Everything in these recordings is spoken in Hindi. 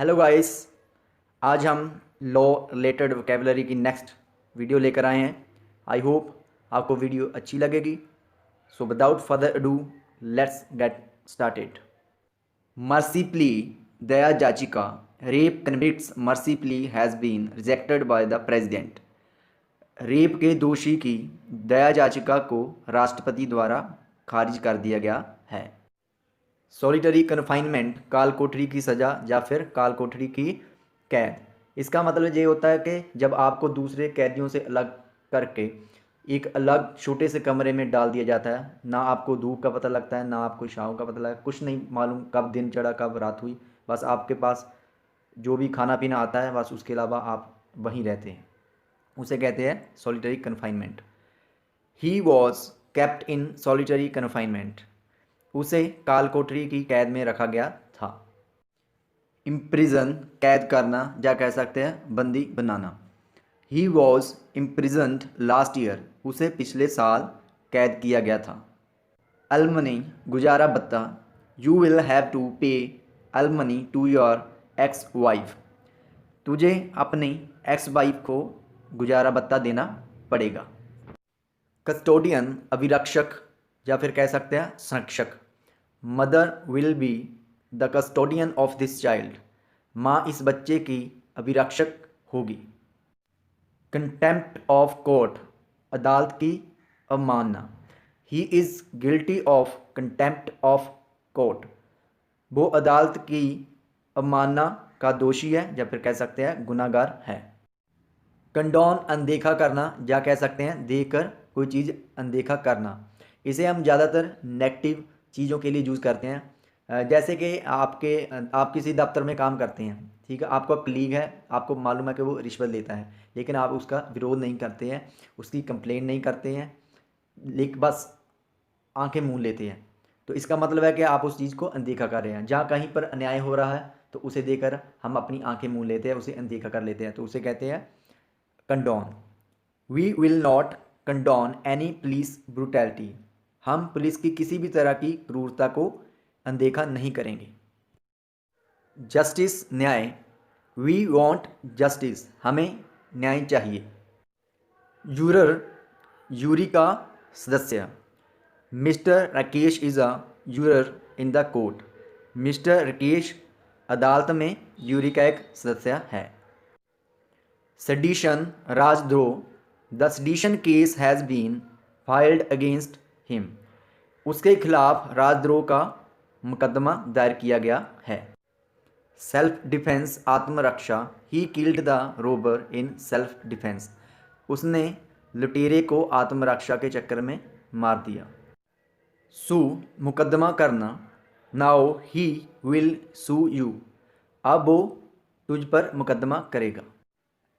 हेलो गाइस, आज हम लॉ रिलेटेड वोकेबलरी की नेक्स्ट वीडियो लेकर आए हैं। आई होप आपको वीडियो अच्छी लगेगी। So without further ado let's get started. Mercy plea, दया याचिका। Rape convicts mercy plea has been rejected by the president. Rape के दोषी की दया याचिका को राष्ट्रपति द्वारा खारिज कर दिया गया है। सॉलिटरी कन्फाइनमेंट, काल कोठरी की सज़ा या फिर काल कोठरी की कैद। इसका मतलब ये होता है कि जब आपको दूसरे कैदियों से अलग करके एक अलग छोटे से कमरे में डाल दिया जाता है, ना आपको धूप का पता लगता है, ना आपको छाँव का पता लगता है, कुछ नहीं मालूम कब दिन चढ़ा कब रात हुई। बस आपके पास जो भी खाना पीना आता है बस उसके अलावा आप वहीं रहते हैं, उसे कहते हैं solitary confinement. He was kept in solitary confinement, उसे काल कोठरी की कैद में रखा गया था। इम्प्रिजन, कैद करना या कह सकते हैं बंदी बनाना। He was imprisoned last year, उसे पिछले साल कैद किया गया था। अलमनी, गुजारा भत्ता। यू विल हैव टू पे अलमनी टू योर एक्स वाइफ, तुझे अपनी एक्स वाइफ को गुजारा भत्ता देना पड़ेगा। कस्टोडियन, अभिरक्षक या फिर कह सकते हैं संरक्षक। Mother will be the custodian of this child, माँ इस बच्चे की अभिरक्षक होगी। कंटेम्प्ट ऑफ कोर्ट, अदालत की अवमानना। He is guilty of contempt of court, वो अदालत की अवमानना का दोषी है या फिर कह सकते हैं गुनाहगार है। कंडोन, अनदेखा करना या कह सकते हैं देकर कोई चीज़ अनदेखा करना। इसे हम ज़्यादातर नेगेटिव चीज़ों के लिए यूज़ करते हैं। जैसे कि आप किसी दफ्तर में काम करते हैं, ठीक है, आपका कलीग है, आपको मालूम है कि वो रिश्वत लेता है, लेकिन आप उसका विरोध नहीं करते हैं, उसकी कंप्लेंट नहीं करते हैं, लेकिन बस आंखें मूंद लेते हैं। तो इसका मतलब है कि आप उस चीज़ को अनदेखा कर रहे हैं। जहाँ कहीं पर अन्याय हो रहा है तो उसे देखकर हम अपनी आंखें मूंद लेते हैं, उसे अनदेखा कर लेते हैं, तो उसे कहते हैं condone. We will not condone any police brutality, हम पुलिस की किसी भी तरह की क्रूरता को अनदेखा नहीं करेंगे। जस्टिस, न्याय। वी वांट जस्टिस, हमें न्याय चाहिए। यूरर, यूरी का सदस्य। Mister Rakesh is a juror in the court, mister Rakesh अदालत में यूरी का एक सदस्य है। सेडिशन, राजद्रोह। The sedition case has been filed against him, उसके खिलाफ राजद्रोह का मुकदमा दायर किया गया है। सेल्फ डिफेंस, आत्मरक्षा। He killed the Rober in self defence, उसने लुटेरे को आत्मरक्षा के चक्कर में मार दिया। सू, मुकदमा करना। Now he will sue you, अब वो तुझ पर मुकदमा करेगा।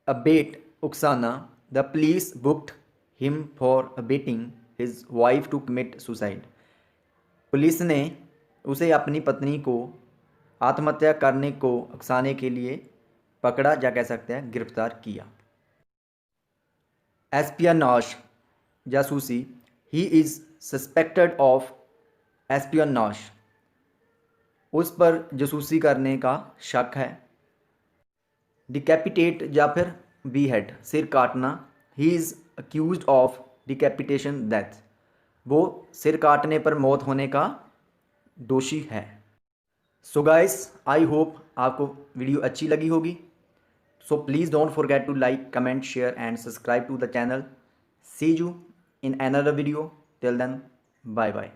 अबेट, उकसाना। The police booked him for abetting his wife to commit suicide, police ने उसे अपनी पत्नी को आत्महत्या करने को उकसाने के लिए पकड़ा या कह सकते हैं गिरफ्तार किया। एस्पियनॉश, जासूसी। ही इज़ सस्पेक्टेड ऑफ एस्पियनॉश, उस पर जासूसी करने का शक है। डिकैपिटेट या फिर बी हेड, सिर काटना। He is accused of decapitation death, वो सिर काटने पर मौत होने का दोषी है। सो गाइस, आई होप आपको वीडियो अच्छी लगी होगी। So please don't forget to like, comment, share and subscribe to the channel. See you in another video. Till then, bye bye.